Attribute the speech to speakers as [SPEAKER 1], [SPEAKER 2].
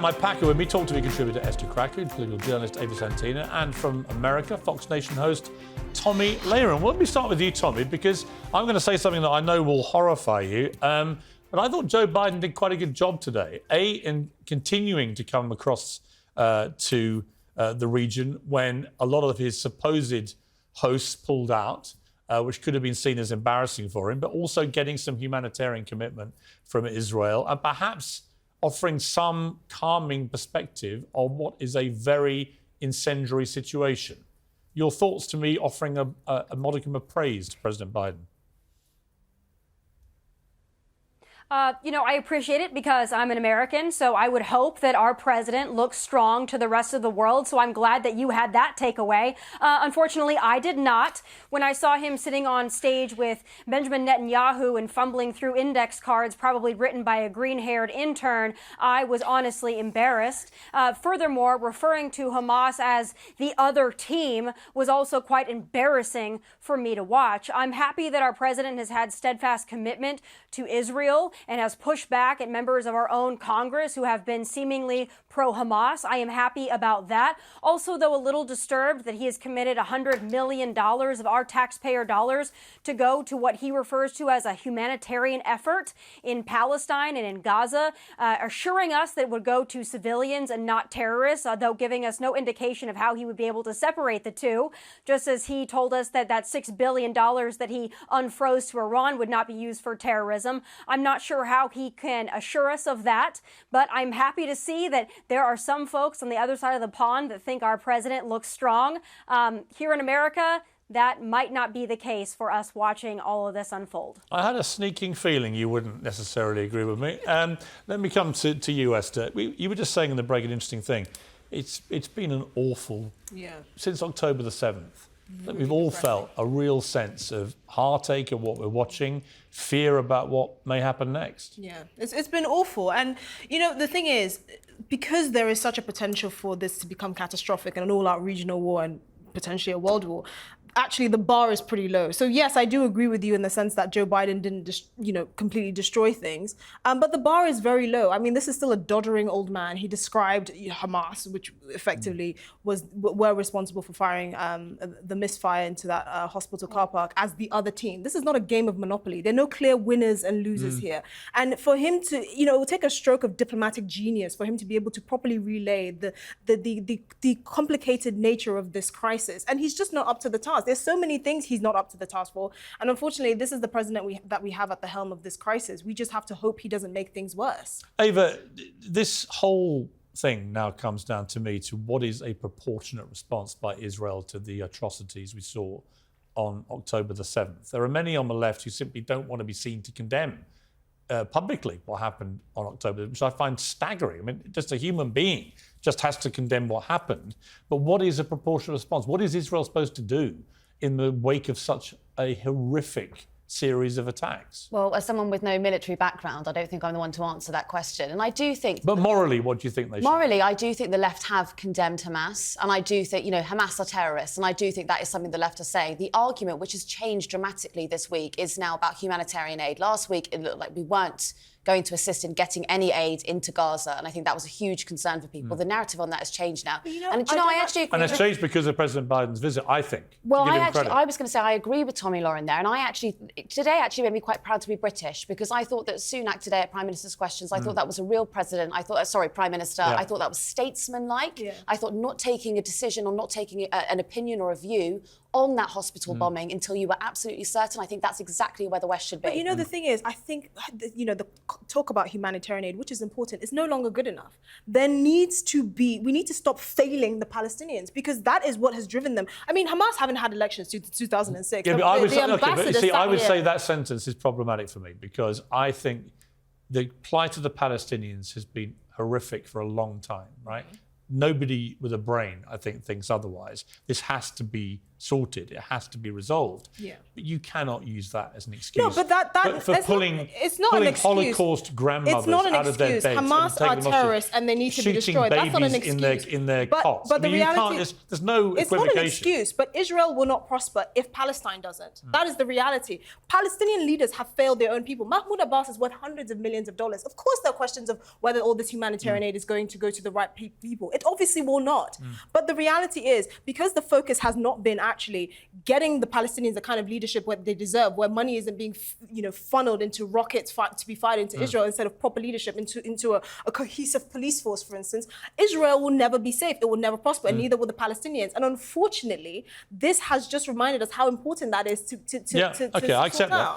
[SPEAKER 1] My packer with me, TalkTV contributor Esther Krakue, political journalist Ava Santina, and from America, Fox Nation host Tommy Lahren. Well, let me start with you, Tommy, because I'm going to say something that I know will horrify you. But I thought Joe Biden did quite a good job today, in continuing to come across to the region when a lot of his supposed hosts pulled out, which could have been seen as embarrassing for him, but also getting some humanitarian commitment from Israel and perhaps offering some calming perspective on what is a very incendiary situation. Your thoughts to me offering a modicum of praise to President Biden?
[SPEAKER 2] I appreciate it because I'm an American, so I would hope that our president looks strong to the rest of the world, so I'm glad that you had that takeaway. Unfortunately, I did not. When I saw him sitting on stage with Benjamin Netanyahu and fumbling through index cards probably written by a green-haired intern, I was honestly embarrassed. Furthermore, referring to Hamas as the other team was also quite embarrassing for me to watch. I'm happy that our president has had steadfast commitment to Israel and has pushed back at members of our own Congress who have been seemingly pro-Hamas. I am happy about that. Also, though, a little disturbed that he has committed $100 million of our taxpayer dollars to go to what he refers to as a humanitarian effort in Palestine and in Gaza, assuring us that it would go to civilians and not terrorists, though giving us no indication of how he would be able to separate the two, just as he told us that that $6 billion that he unfroze to Iran would not be used for terrorism. I'm not sure how he can assure us of that, but I'm happy to see that there are some folks on the other side of the pond that think our president looks strong. Here in America, that might not be the case for us watching all of this unfold.
[SPEAKER 1] I had a sneaking feeling you wouldn't necessarily agree with me. Let me come to you, Esther. You were just saying in the break an interesting thing. It's been an awful, since October the 7th. That we've all felt a real sense of heartache at what we're watching, fear about what may happen next.
[SPEAKER 3] Yeah, it's been awful. And, the thing is, because there is such a potential for this to become catastrophic and an all-out regional war and potentially a world war, actually the bar is pretty low. So yes, I do agree with you in the sense that Joe Biden didn't completely destroy things, but the bar is very low. I mean, this is still a doddering old man. He described Hamas, which effectively were responsible for firing the misfire into that hospital car park, as the other team. This is not a game of Monopoly. There are no clear winners and losers here. And for him to, it will take a stroke of diplomatic genius for him to be able to properly relay the complicated nature of this crisis. And he's just not up to the task. There's so many things he's not up to the task for. And unfortunately, this is the president that we have at the helm of this crisis. We just have to hope he doesn't make things worse.
[SPEAKER 1] Ava, this whole thing now comes down to me to what is a proportionate response by Israel to the atrocities we saw on October the 7th. There are many on the left who simply don't want to be seen to condemn publicly what happened on October, which I find staggering. I mean, just a human being just has to condemn what happened. But what is a proportional response? What is Israel supposed to do in the wake of such a horrific series of attacks?
[SPEAKER 4] Well, as someone with no military background, I don't think I'm the one to answer that question. And I do think...
[SPEAKER 1] But morally, what do you think they should?
[SPEAKER 4] Morally, I do think the left have condemned Hamas. And I do think, Hamas are terrorists. And I do think that is something the left are saying. The argument, which has changed dramatically this week, is now about humanitarian aid. Last week, it looked like we weren't going to assist in getting any aid into Gaza. And I think that was a huge concern for people. The narrative on that has changed now. I actually agree.
[SPEAKER 1] And it's changed because of President Biden's visit, I think.
[SPEAKER 4] Well, I was going to say, I agree with Tommy Lahren there. And today actually made me quite proud to be British, because I thought that Sunak today at Prime Minister's Questions, I thought that was a real president. Prime Minister. Yeah. I thought that was statesmanlike. Yeah. I thought not taking a decision or not taking an opinion or a view on that hospital bombing until you were absolutely certain. I think that's exactly where the West should be.
[SPEAKER 3] But the thing is, I think, the talk about humanitarian aid, which is important, is no longer good enough. We need to stop failing the Palestinians, because that is what has driven them. I mean, Hamas haven't had elections since 2006.
[SPEAKER 1] Yeah, but I would say that sentence is problematic for me, because I think the plight of the Palestinians has been horrific for a long time, right? nobody with a brain, I think, thinks otherwise. This has to be sorted. It has to be resolved.
[SPEAKER 3] Yeah.
[SPEAKER 1] But you cannot use that as an excuse.
[SPEAKER 3] No, but
[SPEAKER 1] for pulling Holocaust grandmothers out of their beds.
[SPEAKER 3] Hamas are terrorists and they need to be destroyed. That's not an excuse.
[SPEAKER 1] In their cots.
[SPEAKER 3] But the reality
[SPEAKER 1] there's no
[SPEAKER 3] it's
[SPEAKER 1] equivocation.
[SPEAKER 3] not an excuse, but Israel will not prosper if Palestine doesn't. That is the reality. Palestinian leaders have failed their own people. Mahmoud Abbas is worth hundreds of millions of dollars. Of course, there are questions of whether all this humanitarian aid is going to go to the right people. It obviously will not. But the reality is, because the focus has not been actually getting the Palestinians the kind of leadership where they deserve, where money isn't being funneled into rockets to be fired into Israel instead of proper leadership into a cohesive police force, for instance, Israel will never be safe. It will never prosper, and neither will the Palestinians. And unfortunately, this has just reminded us how important that is to
[SPEAKER 1] I accept that.